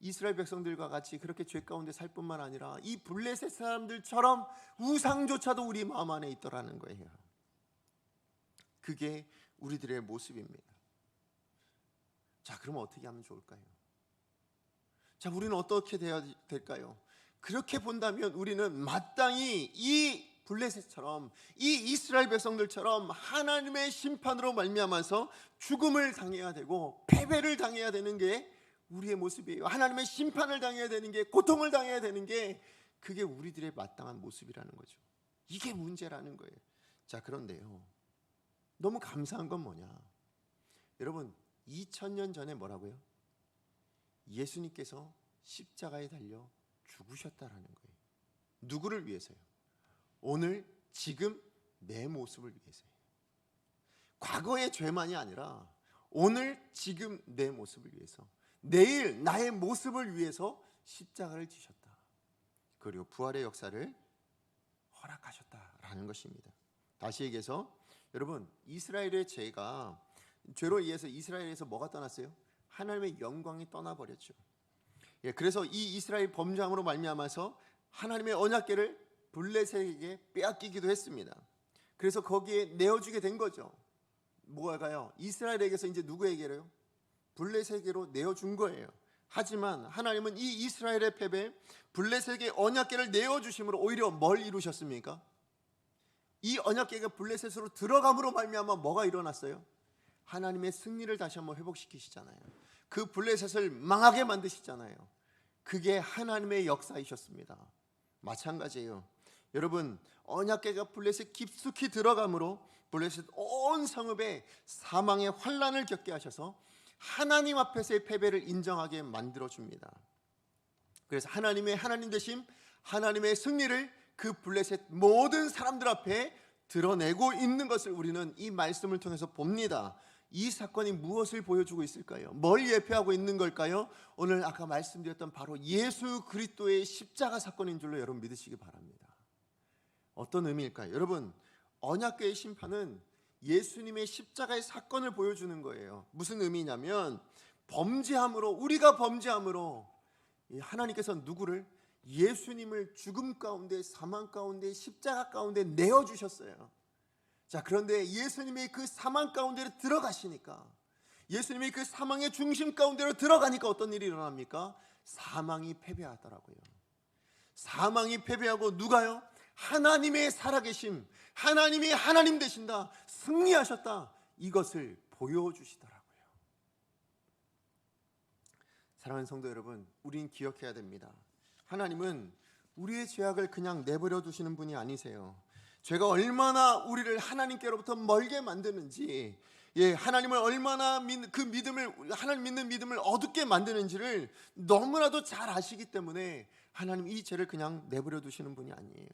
Speaker 1: 이스라엘 백성들과 같이 그렇게 죄 가운데 살 뿐만 아니라 이 블레셋 사람들처럼 우상조차도 우리 마음 안에 있더라는 거예요. 그게 우리들의 모습입니다. 자, 그럼 어떻게 하면 좋을까요? 자, 우리는 어떻게 돼야 될까요? 그렇게 본다면 우리는 마땅히 이 블레셋처럼, 이 이스라엘 백성들처럼 하나님의 심판으로 말미암아서 죽음을 당해야 되고 패배를 당해야 되는 게 우리의 모습이에요. 하나님의 심판을 당해야 되는 게, 고통을 당해야 되는 게, 그게 우리들의 마땅한 모습이라는 거죠. 이게 문제라는 거예요. 자, 그런데요, 너무 감사한 건 뭐냐? 여러분, 2000년 전에 뭐라고요? 예수님께서 십자가에 달려 죽으셨다라는 거예요. 누구를 위해서요? 오늘 지금 내 모습을 위해서요. 과거의 죄만이 아니라 오늘 지금 내 모습을 위해서, 내일 나의 모습을 위해서 십자가를 지셨다. 그리고 부활의 역사를 허락하셨다라는 것입니다. 다시 얘기해서 여러분, 이스라엘의 죄로 인해서 이스라엘에서 뭐가 떠났어요? 하나님의 영광이 떠나버렸죠. 그래서 이 이스라엘 범죄함으로 말미암아서 하나님의 언약궤를 블레셋에게 빼앗기기도 했습니다. 그래서 거기에 내어주게 된 거죠. 뭐가요? 이스라엘에게서 이제 누구에게로요? 블레셋에게로 내어준 거예요. 하지만 하나님은 이 이스라엘의 패배, 블레셋에게 언약궤를 내어주심으로 오히려 뭘 이루셨습니까? 이 언약궤가 블레셋으로 들어감으로 말미암아 뭐가 일어났어요? 하나님의 승리를 다시 한번 회복시키시잖아요. 그 블레셋을 망하게 만드시잖아요. 그게 하나님의 역사이셨습니다. 마찬가지예요. 여러분, 언약궤가 블레셋 깊숙이 들어감으로 블레셋 온 성읍에 사망의 환란을 겪게 하셔서 하나님 앞에서의 패배를 인정하게 만들어 줍니다. 그래서 하나님의 하나님 되심, 하나님의 승리를 그 블레셋 모든 사람들 앞에 드러내고 있는 것을 우리는 이 말씀을 통해서 봅니다. 이 사건이 무엇을 보여주고 있을까요? 뭘 예표하고 있는 걸까요? 오늘 아까 말씀드렸던 바로 예수 그리스도의 십자가 사건인 줄로 여러분 믿으시기 바랍니다. 어떤 의미일까요? 여러분, 언약궤의 심판은 예수님의 십자가의 사건을 보여주는 거예요. 무슨 의미냐면 범죄함으로, 우리가 범죄함으로 하나님께서 누구를? 예수님을 죽음 가운데, 사망 가운데, 십자가 가운데 내어주셨어요. 자, 그런데 예수님이 그 사망 가운데로 들어가시니까, 예수님이 그 사망의 중심 가운데로 들어가니까 어떤 일이 일어납니까? 사망이 패배하더라고요. 사망이 패배하고 누가요? 하나님의 살아계심, 하나님이 하나님 되신다, 승리하셨다, 이것을 보여주시더라고요. 사랑하는 성도 여러분, 우린 기억해야 됩니다. 하나님은 우리의 죄악을 그냥 내버려 두시는 분이 아니세요. 죄가 얼마나 우리를 하나님께로부터 멀게 만드는지, 하나님을 얼마나 그 믿음을, 하나님 믿는 믿음을 어둡게 만드는지를 너무나도 잘 아시기 때문에 하나님 이 죄를 그냥 내버려 두시는 분이 아니에요.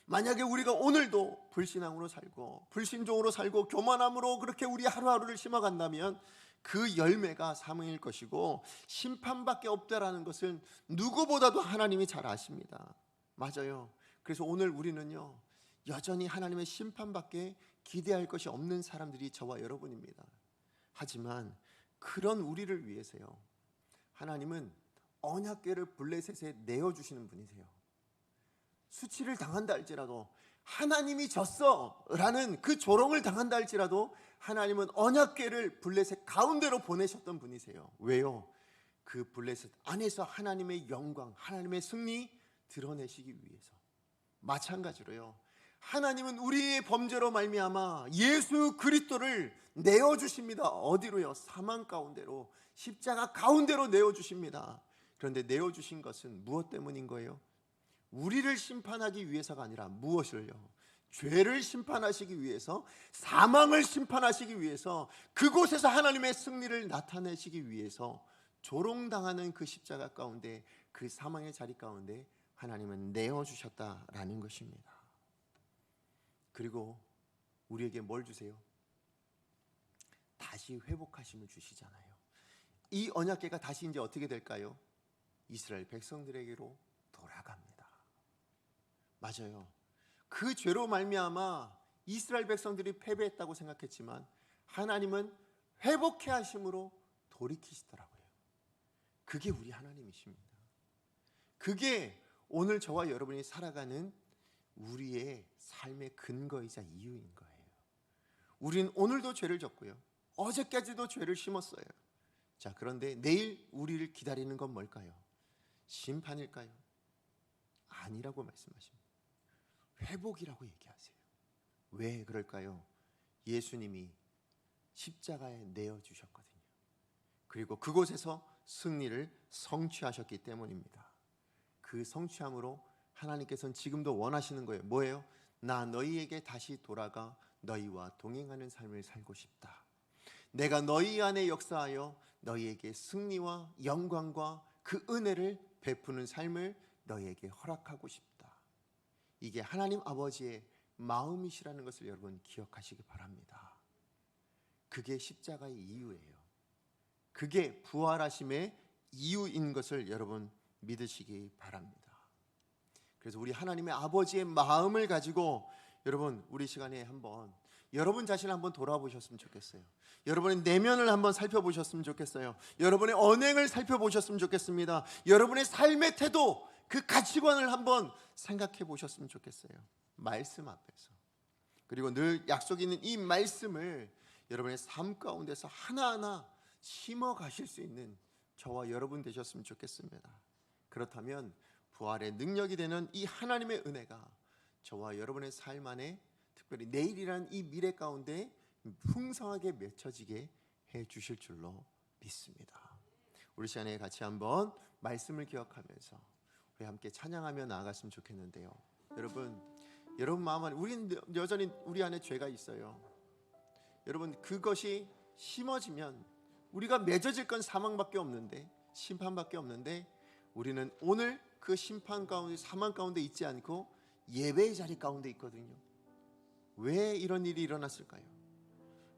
Speaker 1: 만약에 우리가 오늘도 불신앙으로 살고 불신종으로 살고 교만함으로 그렇게 우리 하루하루를 심어간다면 그 열매가 사망일 것이고 심판밖에 없다라는 것을 누구보다도 하나님이 잘 아십니다. 맞아요. 그래서 오늘 우리는요, 여전히 하나님의 심판밖에 기대할 것이 없는 사람들이 저와 여러분입니다. 하지만 그런 우리를 위해서요, 하나님은 언약궤를 블레셋에 내어주시는 분이세요. 수치를 당한다 할지라도, 하나님이 졌어 라는 그 조롱을 당한다 할지라도 하나님은 언약궤를 블레셋 가운데로 보내셨던 분이세요. 왜요? 그 블레셋 안에서 하나님의 영광, 하나님의 승리 드러내시기 위해서. 마찬가지로요, 하나님은 우리의 범죄로 말미암아 예수 그리스도를 내어주십니다. 어디로요? 사망 가운데로, 십자가 가운데로 내어주십니다. 그런데 내어주신 것은 무엇 때문인 거예요? 우리를 심판하기 위해서가 아니라 무엇을요? 죄를 심판하시기 위해서, 사망을 심판하시기 위해서, 그곳에서 하나님의 승리를 나타내시기 위해서 조롱당하는 그 십자가 가운데, 그 사망의 자리 가운데 하나님은 내어주셨다라는 것입니다. 그리고 우리에게 뭘 주세요? 다시 회복하심을 주시잖아요. 이 언약궤가 다시 이제 어떻게 될까요? 이스라엘 백성들에게로 돌아갑니다. 맞아요. 그 죄로 말미암아 이스라엘 백성들이 패배했다고 생각했지만 하나님은 회복해 하심으로 돌이키시더라고요. 그게 우리 하나님이십니다. 그게 오늘 저와 여러분이 살아가는 우리의 삶의 근거이자 이유인 거예요. 우리는 오늘도 죄를 졌고요, 어제까지도 죄를 심었어요. 자, 그런데 내일 우리를 기다리는 건 뭘까요? 심판일까요? 아니라고 말씀하십니다. 회복이라고 얘기하세요. 왜 그럴까요? 예수님이 십자가에 내어주셨거든요. 그리고 그곳에서 승리를 성취하셨기 때문입니다. 그 성취함으로 하나님께서는 지금도 원하시는 거예요. 뭐예요? 나 너희에게 다시 돌아가 너희와 동행하는 삶을 살고 싶다. 내가 너희 안에 역사하여 너희에게 승리와 영광과 그 은혜를 베푸는 삶을 너희에게 허락하고 싶다. 이게 하나님 아버지의 마음이시라는 것을 여러분 기억하시기 바랍니다. 그게 십자가의 이유예요. 그게 부활하심의 이유인 것을 여러분 믿으시기 바랍니다. 그래서 우리 하나님의 아버지의 마음을 가지고 여러분 우리 시간에 한번 여러분 자신을 한번 돌아보셨으면 좋겠어요. 여러분의 내면을 한번 살펴보셨으면 좋겠어요. 여러분의 언행을 살펴보셨으면 좋겠습니다. 여러분의 삶의 태도, 그 가치관을 한번 생각해 보셨으면 좋겠어요. 말씀 앞에서. 그리고 늘 약속 있는 이 말씀을 여러분의 삶 가운데서 하나하나 심어 가실 수 있는 저와 여러분 되셨으면 좋겠습니다. 그렇다면 부활의 능력이 되는 이 하나님의 은혜가 저와 여러분의 삶 안에, 특별히 내일이라는 이 미래 가운데 풍성하게 맺혀지게 해 주실 줄로 믿습니다. 우리 시간에 같이 한번 말씀을 기억하면서 우리 함께 찬양하며 나아갔으면 좋겠는데요. 여러분, 여러분 마음 안에 우리는 여전히 우리 안에 죄가 있어요. 여러분 그것이 심어지면 우리가 맺어질 건 사망밖에 없는데, 심판밖에 없는데, 우리는 오늘 그 심판 가운데, 사망 가운데 있지 않고 예배의 자리 가운데 있거든요. 왜 이런 일이 일어났을까요?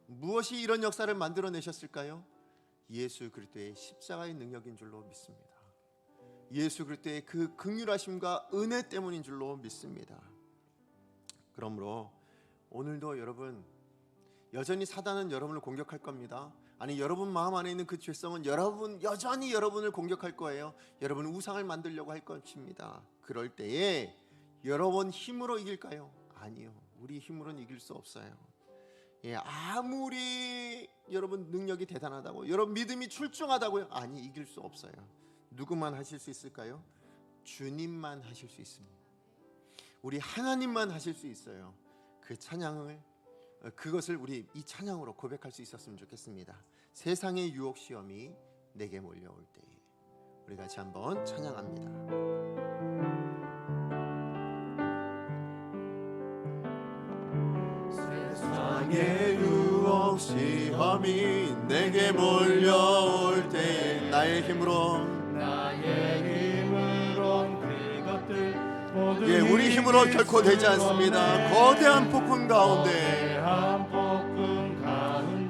Speaker 1: 무엇이 이런 역사를 만들어내셨을까요? 예수 그리스도의 십자가의 능력인 줄로 믿습니다. 예수 그리스도의 그 긍휼하심과 은혜 때문인 줄로 믿습니다. 그러므로 오늘도 여러분, 여전히 사단은 여러분을 공격할 겁니다. 아니, 여러분 마음 안에 있는 그 죄성은 여전히 여러분을 공격할 거예요. 여러분 우상을 만들려고 할 것입니다. 그럴 때에 여러분 힘으로 이길까요? 아니요, 우리 힘으로는 이길 수 없어요. 아무리 여러분 능력이 대단하다고, 여러분 믿음이 출중하다고요? 아니, 이길 수 없어요. 누구만 하실 수 있을까요? 주님만 하실 수 있습니다. 우리 하나님만 하실 수 있어요. 그 찬양을, 그것을 우리 이 찬양으로 고백할 수 있었으면 좋겠습니다. 세상의 유혹 시험이 내게 몰려올 때에 우리 같이 한번 찬양합니다. 세상의 유혹 시험이 내게 몰려올 때 나의 힘으로
Speaker 2: 그것들 모두
Speaker 1: 우리 힘으로 결코 되지 않습니다. 거대한 폭풍 가운데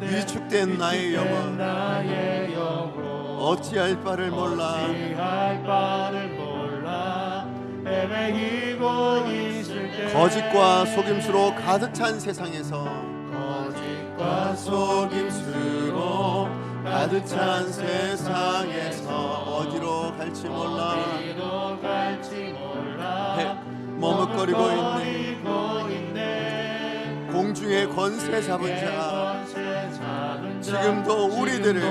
Speaker 1: 위축된 나의 영혼 어찌할 바를 몰라
Speaker 2: 헤매이고 있을 때
Speaker 1: 거짓과 속임수로 가득 찬 세상에서
Speaker 2: 거짓과
Speaker 1: 속임수로 가득 찬 세상에서 어디로 갈지 몰라 머뭇거리고 있는 공중의 권세 잡은 자, 지금도 우리들을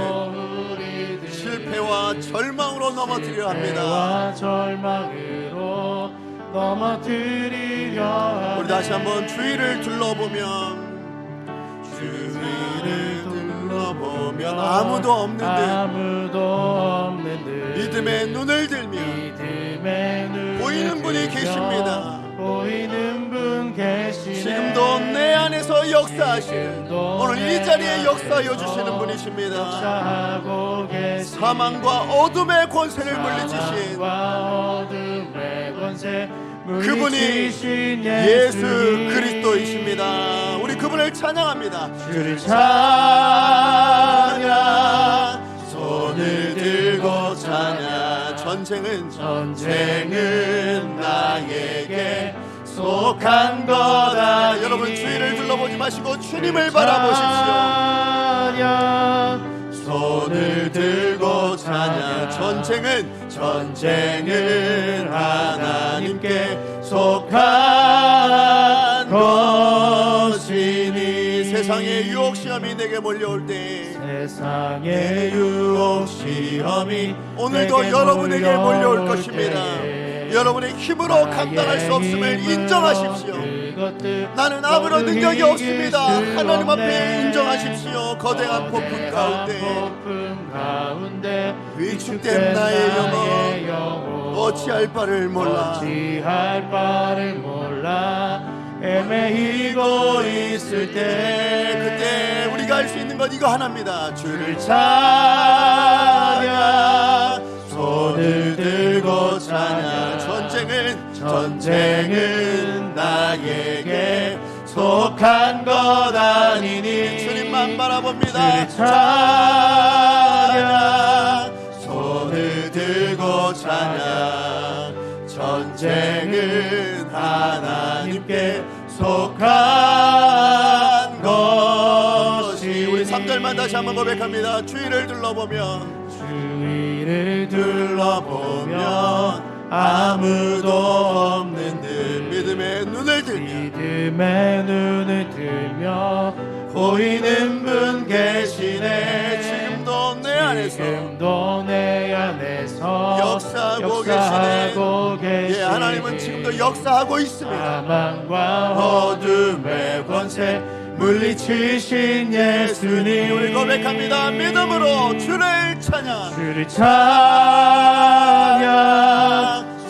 Speaker 1: 실패와 절망으로 넘어뜨리려 합니다. 우리 다시 한번 주위를 둘러보면 아무도 없는 듯 믿음의 눈을 들며 보이는 분이 계십니다. 지금도 내 안에서 역사하시는, 오늘 이 자리에 역사하여 주시는 분이십니다. 사망과 어둠의 권세를 물리치신 그분이 예수 그리스도이십니다. 우리 그분을 찬양합니다. 주를 찬양, 손을 들고 찬양. 전쟁은 나에게 속한 거다. 여러분 주위를 둘러보지 마시고 주님을 바라보십시오. 손을 들고 찬양. 전쟁은 하나님께 속한 것이니. 세상의 유혹 시험이 내게 몰려올 때,
Speaker 2: 세상의 유혹 시험이
Speaker 1: 오늘도 여러분에게 몰려올 것입니다. 여러분의 힘으로 감당할 수 없음을 인정하십시오. 나는 아무런 능력이 없습니다. 하나님 앞에 인정하십시오. 거대한 폭풍 가운데 위축된 나의 영혼 어찌할 바를 몰라
Speaker 2: 헤매이고 있을 때,
Speaker 1: 그때 우리가 할 수 있는 건 이거 하나입니다. 주를 찬양, 손을 들고 찬양. 전쟁은 나에게 속한 것 아니니. 주님만 바라봅니다. 찬양, 손을 들고 찬양. 전쟁은 하나님께 속한 것이. 우리 3절만 다시 한번 고백합니다. 주위를 둘러보면 아무도 없는 듯 믿음의 눈을 들며 보이는 분 계시네. 지금도 내 안에서 역사하고 계시네. 하나님은 지금도 역사하고 있습니다.
Speaker 2: 사망과 어둠의 권세 물리치신 예수님.
Speaker 1: 우리 고백합니다. 믿음으로 주를 찬양.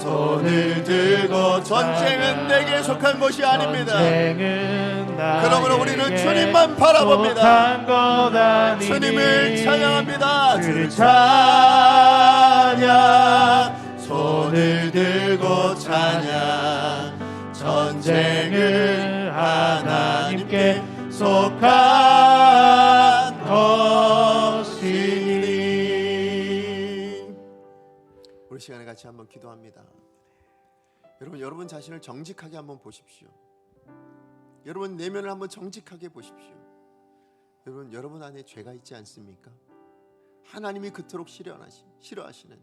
Speaker 2: 손을
Speaker 1: 들고 전쟁은 내게 속한 것이 아닙니다. 그러므로 우리는 주님만 바라봅니다. 주님을 찬양합니다. 주를 찬양, 손을 들고 찬양. 전쟁은 하나님께 속한 것이니. 우리 시간에 같이 한번 기도합니다. 여러분 자신을 정직하게 한번 보십시오. 여러분 내면을 한번 정직하게 보십시오. 여러분 안에 죄가 있지 않습니까? 하나님이 그토록 싫어하시는,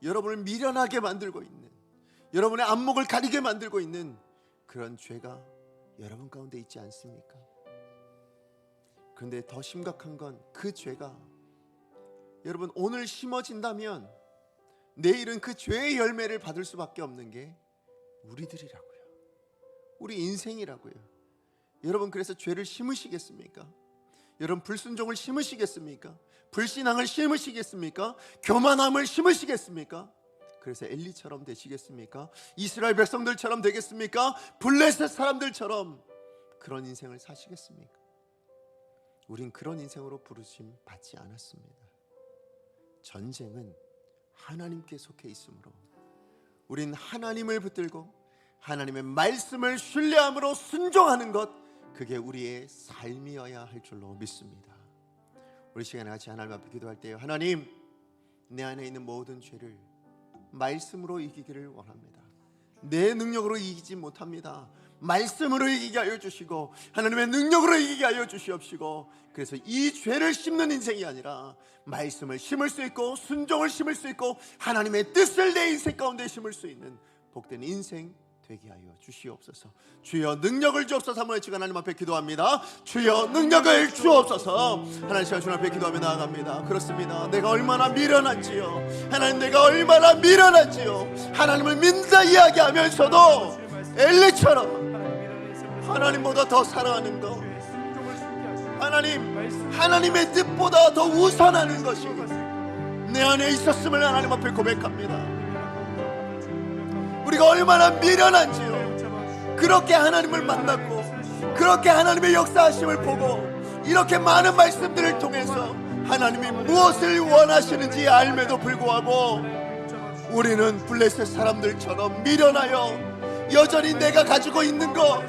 Speaker 1: 여러분을 미련하게 만들고 있는, 여러분의 안목을 가리게 만들고 있는 그런 죄가 여러분 가운데 있지 않습니까? 그런데 더 심각한 건 그 죄가 여러분 오늘 심어진다면 내일은 그 죄의 열매를 받을 수밖에 없는 게 우리들이라고요. 우리 인생이라고요. 여러분 그래서 죄를 심으시겠습니까? 여러분 불순종을 심으시겠습니까? 불신앙을 심으시겠습니까? 교만함을 심으시겠습니까? 그래서 엘리처럼 되시겠습니까? 이스라엘 백성들처럼 되겠습니까? 블레셋 사람들처럼 그런 인생을 사시겠습니까? 우린 그런 인생으로 부르심 받지 않았습니다. 전쟁은 하나님께 속해 있으므로 우린 하나님을 붙들고 하나님의 말씀을 신뢰함으로 순종하는 것, 그게 우리의 삶이어야 할 줄로 믿습니다. 우리 시간에 같이 하나님 앞에 기도할 때요, 하나님, 내 안에 있는 모든 죄를 말씀으로 이기기를 원합니다. 내 능력으로 이기지 못합니다. 말씀으로 이기게 하여 주시고 하나님의 능력으로 이기게 하여 주시옵시고, 그래서 이 죄를 심는 인생이 아니라 말씀을 심을 수 있고 순종을 심을 수 있고 하나님의 뜻을 내 인생 가운데 심을 수 있는 복된 인생 되게 하여 주시옵소서. 주여 능력을 주옵소서. 한번 외치고 하나님 앞에 기도합니다. 주여 능력을 주옵소서. 하나님, 제가 주님 앞에 기도하며 나아갑니다. 그렇습니다. 내가 얼마나 미련한지요. 하나님, 내가 얼마나 미련한지요. 하나님을 믿는다 이야기하면서도 엘리처럼 하나님보다 더 사랑하는 것, 하나님의 뜻보다 더 우선하는 것이 내 안에 있었음을 하나님 앞에 고백합니다. 우리가 얼마나 미련한지요. 그렇게 하나님을 만났고 그렇게 하나님의 역사하심을 보고 이렇게 많은 말씀들을 통해서 하나님이 무엇을 원하시는지 알매도 불구하고 우리는 블레셋 사람들처럼 미련하여 여전히 내가 가지고 있는 것,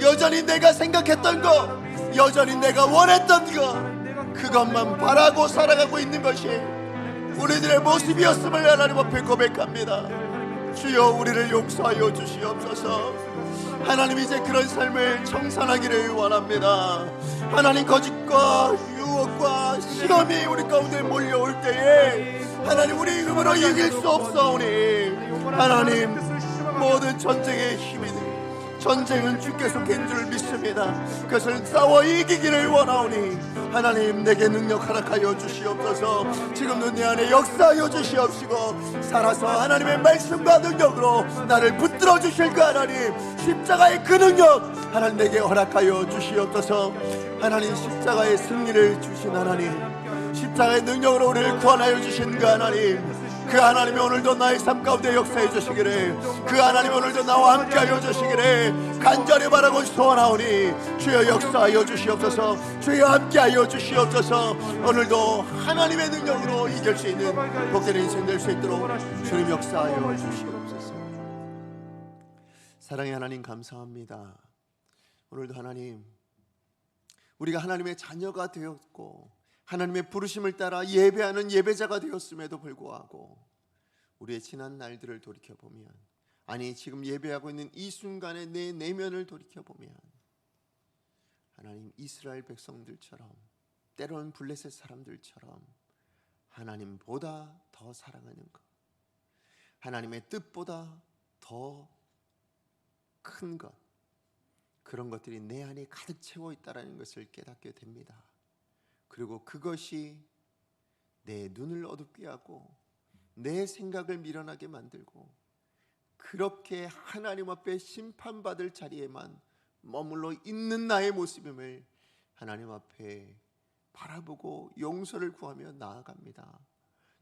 Speaker 1: 여전히 내가 생각했던 것, 여전히 내가 원했던 것, 그것만 바라고 살아가고 있는 것이 우리들의 모습이었음을 하나님 앞에 고백합니다. 주여 우리를 용서하여 주시옵소서. 하나님, 이제 그런 삶을 청산하기를 원합니다. 하나님, 거짓과 유혹과 시험이 우리 가운데 몰려올 때에 하나님, 우리 힘으로 이길 수 없사오니 하나님, 모든 전쟁의 힘이 전쟁은 주께서 깬 줄 믿습니다. 그것을 싸워 이기기를 원하오니 하나님, 내게 능력 허락하여 주시옵소서. 지금도 내 안에 역사하여 주시옵시고 살아서 하나님의 말씀과 능력으로 나를 붙들어 주실 그 하나님, 십자가의 그 능력 하나님 내게 허락하여 주시옵소서. 하나님, 십자가의 승리를 주신 하나님, 십자가의 능력으로 우리를 구원하여 주신 그 하나님, 그 하나님이 오늘도 나의 삶 가운데 역사해 주시기를, 그 하나님이 오늘도 나와 함께하여 주시기를 간절히 바라고 소원하오니 주여 역사하여 주시옵소서. 주여 함께하여 주시옵소서. 오늘도 하나님의 능력으로 이길 수 있는 복된 인생 될 수 있도록 주님 역사하여 주시옵소서. 사랑의 하나님, 감사합니다. 오늘도 하나님, 우리가 하나님의 자녀가 되었고 하나님의 부르심을 따라 예배하는 예배자가 되었음에도 불구하고 우리의 지난 날들을 돌이켜보면, 아니 지금 예배하고 있는 이 순간의 내 내면을 돌이켜보면 하나님, 이스라엘 백성들처럼 때로는 블레셋 사람들처럼 하나님보다 더 사랑하는 것, 하나님의 뜻보다 더 큰 것, 그런 것들이 내 안에 가득 채워 있다는 것을 깨닫게 됩니다. 그리고 그것이 내 눈을 어둡게 하고 내 생각을 미련하게 만들고 그렇게 하나님 앞에 심판받을 자리에만 머물러 있는 나의 모습임을 하나님 앞에 바라보고 용서를 구하며 나아갑니다.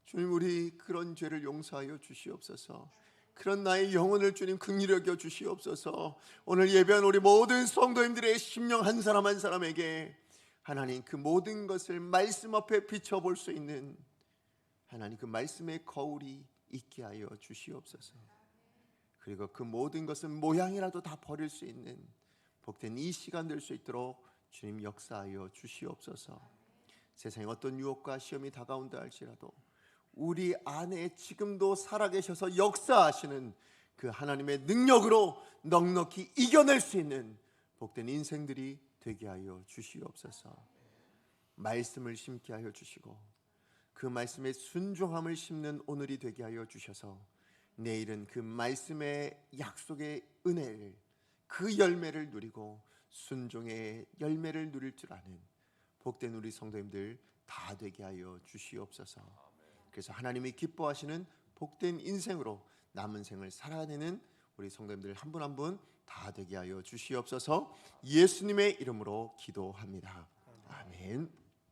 Speaker 1: 주님, 우리 그런 죄를 용서하여 주시옵소서. 그런 나의 영혼을 주님 긍휼히 여겨 주시옵소서. 오늘 예배한 우리 모든 성도님들의 심령 한 사람 한 사람에게 하나님 그 모든 것을 말씀 앞에 비춰볼 수 있는 하나님 그 말씀의 거울이 있게 하여 주시옵소서. 그리고 그 모든 것은 모양이라도 다 버릴 수 있는 복된 이 시간 될 수 있도록 주님 역사하여 주시옵소서. 세상에 어떤 유혹과 시험이 다가온다 할지라도 우리 안에 지금도 살아계셔서 역사하시는 그 하나님의 능력으로 넉넉히 이겨낼 수 있는 복된 인생들이 되게 하여 주시옵소서. 말씀을 심게 하여 주시고 그 말씀의 순종함을 심는 오늘이 되게 하여 주셔서 내일은 그 말씀의 약속의 은혜를 그 열매를 누리고 순종의 열매를 누릴 줄 아는 복된 우리 성도님들 다 되게 하여 주시옵소서. 그래서 하나님이 기뻐하시는 복된 인생으로 남은 생을 살아내는 우리 성도님들 한 분 한 분 다 되게 하여 주시옵소서. 예수님의 이름으로 기도합니다. 아멘.